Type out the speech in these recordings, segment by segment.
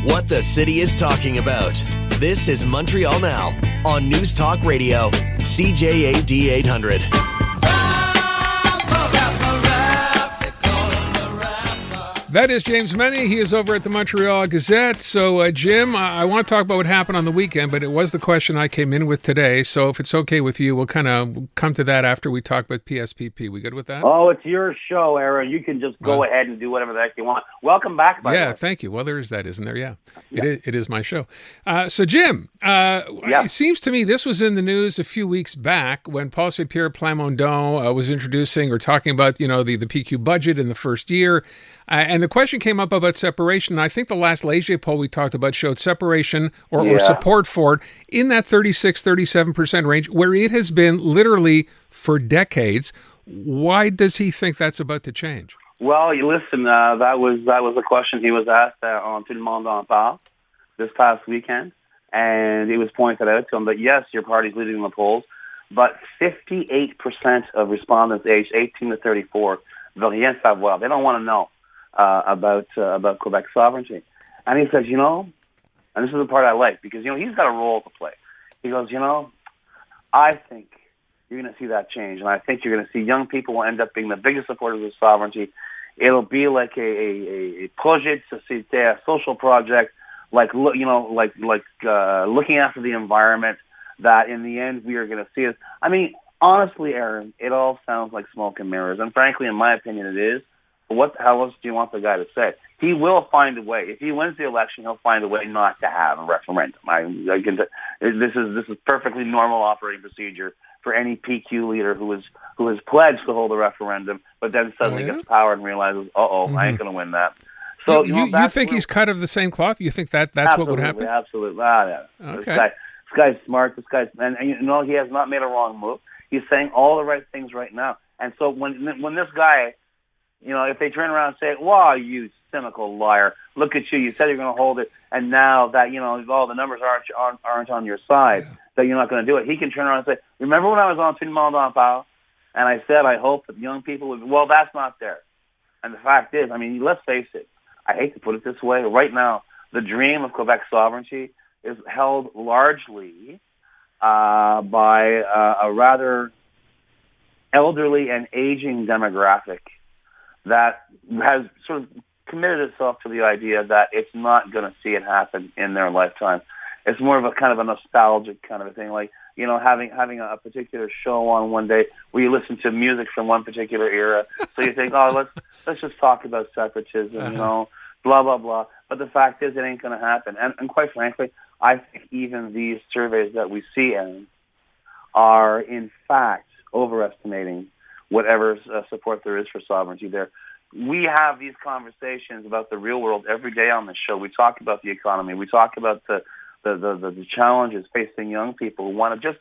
What the city is talking about. This is Montreal Now on News Talk Radio, CJAD 800. That is James Mennie. He is over at the Montreal Gazette. So, Jim, I want to talk about what happened on the weekend, but it was the question I came in with today. So if it's okay with you, we'll kind of come to that after we talk about PSPP. We good with that? Oh, it's your show, Aaron. You can just go ahead and do whatever the heck you want. Welcome back, by the way. Thank you. Well, there is that, isn't there? Yeah. It is my show. So, Jim, it seems to me this was in the news a few weeks back when Paul Saint-Pierre Plamondon was introducing or talking about, the PQ budget in the first year. And the question came up about separation. I think the last Leger poll we talked about showed separation or support for it in that 36-37% range, where it has been literally for decades. Why does he think that's about to change? Well, you listen, that was a question he was asked on Tout le monde en parle this past weekend. And it was pointed out to him that, yes, your party's leading in the polls, but 58% of respondents aged 18 to 34 veulent rien savoir. They don't want to know about Quebec sovereignty. And he says, and this is the part I like, because, he's got a role to play. He goes, I think you're going to see that change, and I think you're going to see young people will end up being the biggest supporters of sovereignty. It'll be like a projet de société, a social project, looking after the environment, that in the end we are going to see it. I mean, honestly, Aaron, it all sounds like smoke and mirrors, and frankly, in my opinion, it is. But what the hell else do you want the guy to say? He will find a way. If he wins the election, he'll find a way not to have a referendum. This is perfectly normal operating procedure for any PQ leader who has pledged to hold a referendum, but then suddenly gets power and realizes, I ain't going to win that. So you think he's cut of the same cloth? You think that's what would happen? Absolutely. Okay. This guy's smart. This guy's and he has not made a wrong move. He's saying all the right things right now. And so when this guy, if they turn around and say, "Wow, you cynical liar! Look at you! You said you're going to hold it, and now that all the numbers aren't on your side, that you're not going to do it." He can turn around and say, "Remember when I was on Tout le monde en parle, and I said I hope that young people would." Well, that's not there. And the fact is, let's face it. I hate to put it this way. Right now, the dream of Quebec sovereignty is held largely by a rather elderly and aging demographic that has sort of committed itself to the idea that it's not going to see it happen in their lifetime. It's more of a kind of a nostalgic kind of a thing, like, having a particular show on one day where you listen to music from one particular era. So you think, let's just talk about separatism, blah, blah, blah. But the fact is, it ain't going to happen. And quite frankly, I think even these surveys that we see are, in fact, overestimating whatever support there is for sovereignty there. We have these conversations about the real world every day on this show. We talk about the economy. We talk about the challenges facing young people who want to just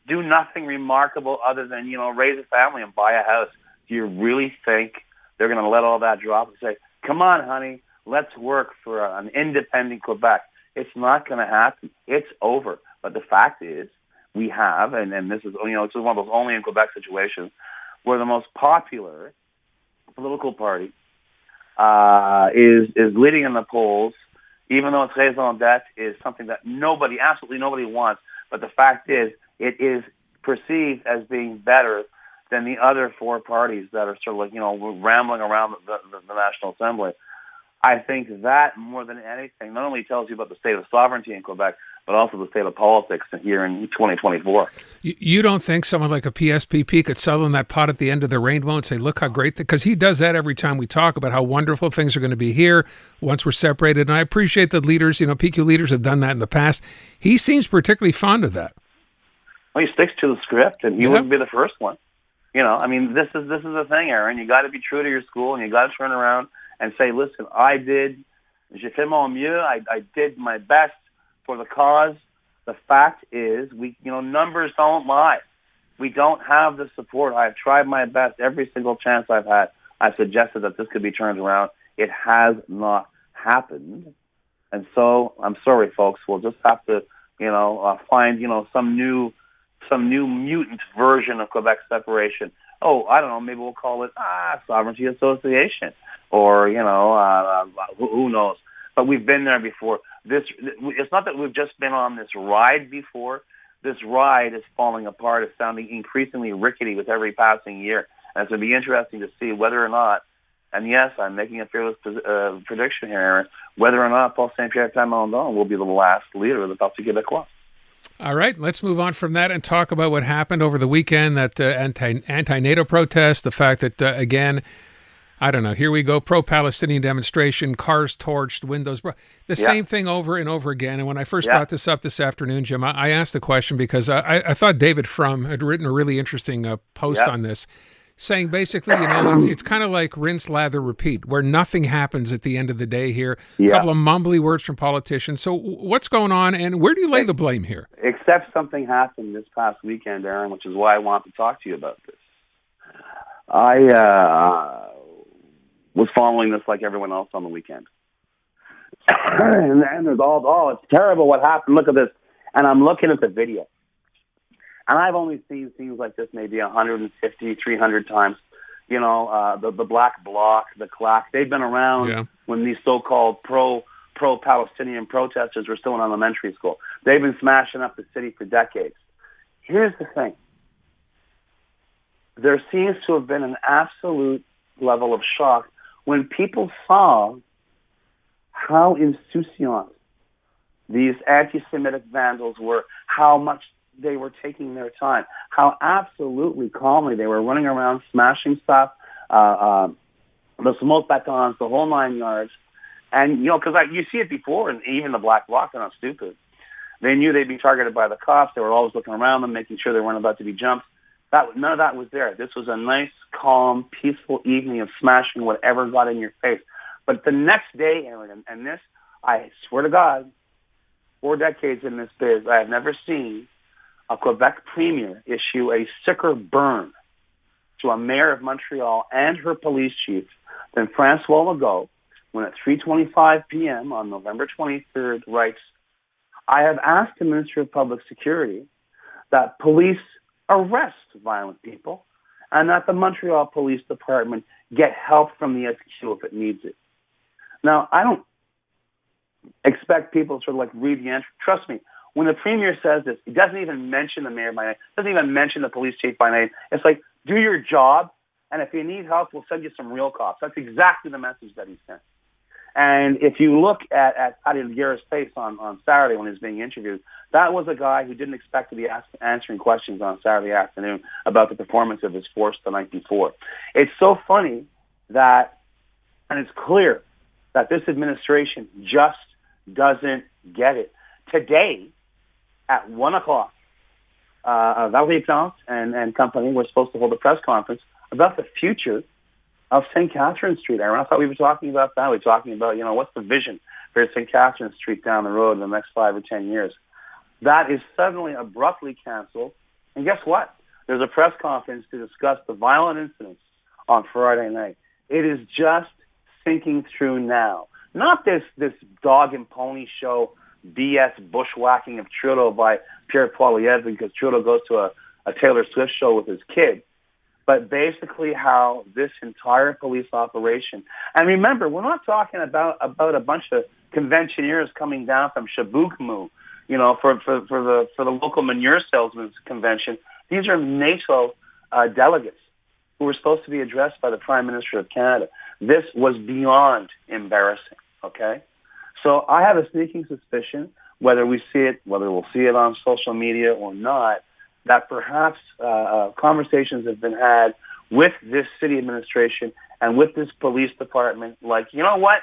do nothing remarkable other than, raise a family and buy a house. Do you really think they're going to let all that drop and say, "Come on, honey, let's work for an independent Quebec"? It's not going to happen. It's over. But the fact is, we have, and this is, it's one of those only in Quebec situations, where the most popular political party is leading in the polls, even though its raison d'etre is something that absolutely nobody wants. But the fact is, it is perceived as being better than the other four parties that are sort of rambling around the National Assembly. I think that, more than anything, not only tells you about the state of sovereignty in Quebec, but also the state of politics here in 2024. You don't think someone like a PSPP could sell them that pot at the end of the rainbow and say, "Look how great," because he does that every time we talk about how wonderful things are going to be here once we're separated. And I appreciate that leaders, PQ leaders have done that in the past. He seems particularly fond of that. Well, he sticks to the script, and he wouldn't be the first one. This is the thing, Aaron. You got to be true to your school, and you got to turn around and say, "Listen, j'ai fait mon mieux. I did my best for the cause." The fact is, numbers don't lie. We don't have the support. I've tried my best every single chance I've had. I've suggested that this could be turned around. It has not happened. And so, I'm sorry, folks. We'll just have to, find, some new mutant version of Quebec separation. Oh, I don't know. Maybe we'll call it Sovereignty Association, or who knows. but we've been there before. It's not that we've just been on this ride before. This ride is falling apart. It's sounding increasingly rickety with every passing year. And it's going to be interesting to see whether or not, and yes, I'm making a fearless prediction here, Aaron, whether or not Paul Saint-Pierre Plamondon will be the last leader of the Parti Québécois. All right, let's move on from that and talk about what happened over the weekend, that anti-NATO protest, the fact that, again, I don't know, here we go, pro-Palestinian demonstration, cars torched, windows broke, the same thing over and over again. And when I first brought this up this afternoon, Jim, I asked the question because I thought David Frum had written a really interesting post on this, saying basically, it's kind of like rinse, lather, repeat, where nothing happens at the end of the day here. A couple of mumbly words from politicians. So what's going on, and where do you lay the blame here? Except something happened this past weekend, Aaron, which is why I want to talk to you about this. I was following this like everyone else on the weekend. And then there's it's terrible what happened. Look at this. And I'm looking at the video. And I've only seen scenes like this maybe 150, 300 times. The Black Bloc, the Clack, they've been around when these so-called pro-Palestinian protesters were still in elementary school. They've been smashing up the city for decades. Here's the thing. There seems to have been an absolute level of shock when people saw how insouciant these anti-Semitic vandals were, how much they were taking their time, how absolutely calmly they were running around smashing stuff, the smoke batons, the whole 9 yards. And, because you see it before, and even the Black Bloc, they're not stupid. They knew they'd be targeted by the cops. They were always looking around them, making sure they weren't about to be jumped. None of that was there. This was a nice, calm, peaceful evening of smashing whatever got in your face. But the next day, Aaron, and this, I swear to God, 4 decades in this biz, I have never seen a Quebec premier issue a sicker burn to a mayor of Montreal and her police chief than Francois Legault when at 3:25 p.m. on November 23rd writes, I have asked the Minister of Public Security that police arrest violent people and that the Montreal Police Department get help from the SQ if it needs it. Now, I don't expect people to sort of read the answer. Trust me, when the premier says this, he doesn't even mention the mayor by name, doesn't even mention the police chief by name. It's like, do your job, and if you need help, we'll send you some real cops. That's exactly the message that he sent. And if you look at Paddy Laguerre's face on Saturday when he was being interviewed, that was a guy who didn't expect to be answering questions on Saturday afternoon about the performance of his force the night before. It's so funny that, and it's clear that this administration just doesn't get it. Today, at 1 o'clock, Valérie Plante and company were supposed to hold a press conference about the future of St. Catherine Street. Aaron, I thought we were talking about that. We were talking about, what's the vision for St. Catherine Street down the road in the next 5 or 10 years. That is suddenly abruptly canceled. And guess what? There's a press conference to discuss the violent incidents on Friday night. It is just sinking through now. Not this dog and pony show BS bushwhacking of Trudeau by Pierre Poilievre because Trudeau goes to a Taylor Swift show with his kid, but basically how this entire police operation, and remember, we're not talking about a bunch of conventioneers coming down from Chibougamau, for the local manure salesmen's convention. These are NATO delegates who were supposed to be addressed by the Prime Minister of Canada. This was beyond embarrassing, okay? So I have a sneaking suspicion, whether we'll see it on social media or not, that perhaps conversations have been had with this city administration and with this police department, like, you know what?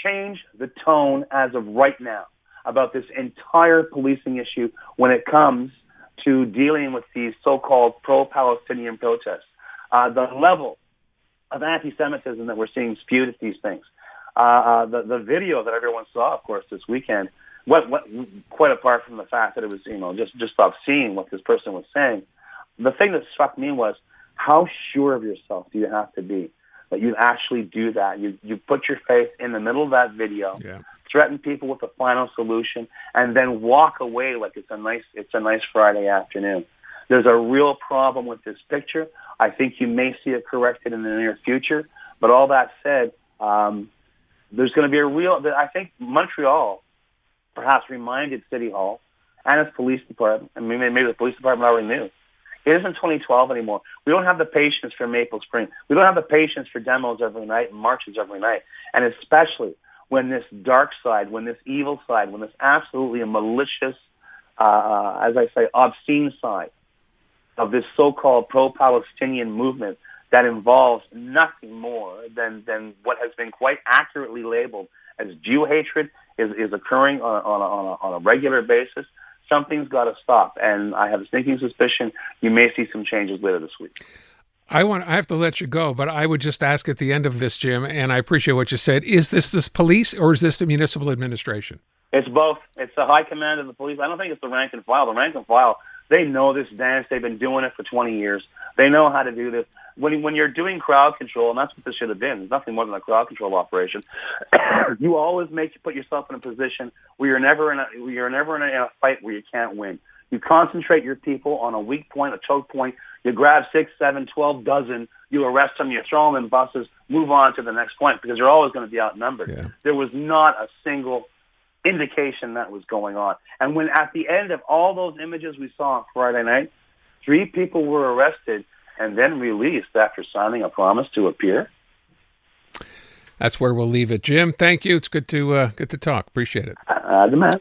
Change the tone as of right now about this entire policing issue when it comes to dealing with these so-called pro-Palestinian protests. The level of anti-Semitism that we're seeing spewed at these things. The video that everyone saw, of course, this weekend, what quite apart from the fact that it was, just obscene what this person was saying, the thing that struck me was how sure of yourself do you have to be that you actually do that? You put your face in the middle of that video, threaten people with a final solution, and then walk away like it's a nice Friday afternoon. There's a real problem with this picture. I think you may see it corrected in the near future. But all that said, there's going to be I think Montreal perhaps reminded City Hall and its police department, and maybe the police department already knew, it isn't 2012 anymore. We don't have the patience for Maple Spring. We don't have the patience for demos every night and marches every night. And especially when this dark side, when this evil side, when this absolutely malicious, as I say, obscene side of this so-called pro-Palestinian movement that involves nothing more than what has been quite accurately labeled as Jew hatred is occurring on a regular basis. Something's got to stop, and I have a sneaking suspicion you may see some changes later this week. I have to let you go, but I would just ask at the end of this, Jim, and I appreciate what you said, is this police or is this the municipal administration? It's both. It's the high command of the police. I don't think it's the rank and file. The rank and file, they know this dance. They've been doing it for 20 years. They know how to do this. When you're doing crowd control, and that's what this should have been, it's nothing more than a crowd control operation, you always put yourself in a position where you're never in a fight where you can't win. You concentrate your people on a weak point, a choke point. You grab 6, 7, 12 dozen. You arrest them. You throw them in buses. Move on to the next point because you're always going to be outnumbered. Yeah. There was not a single indication that was going on. And when at the end of all those images we saw on Friday night, 3 people were arrested and then released after signing a promise to appear. That's where we'll leave it. Jim, thank you. It's good to talk. Appreciate it. The man.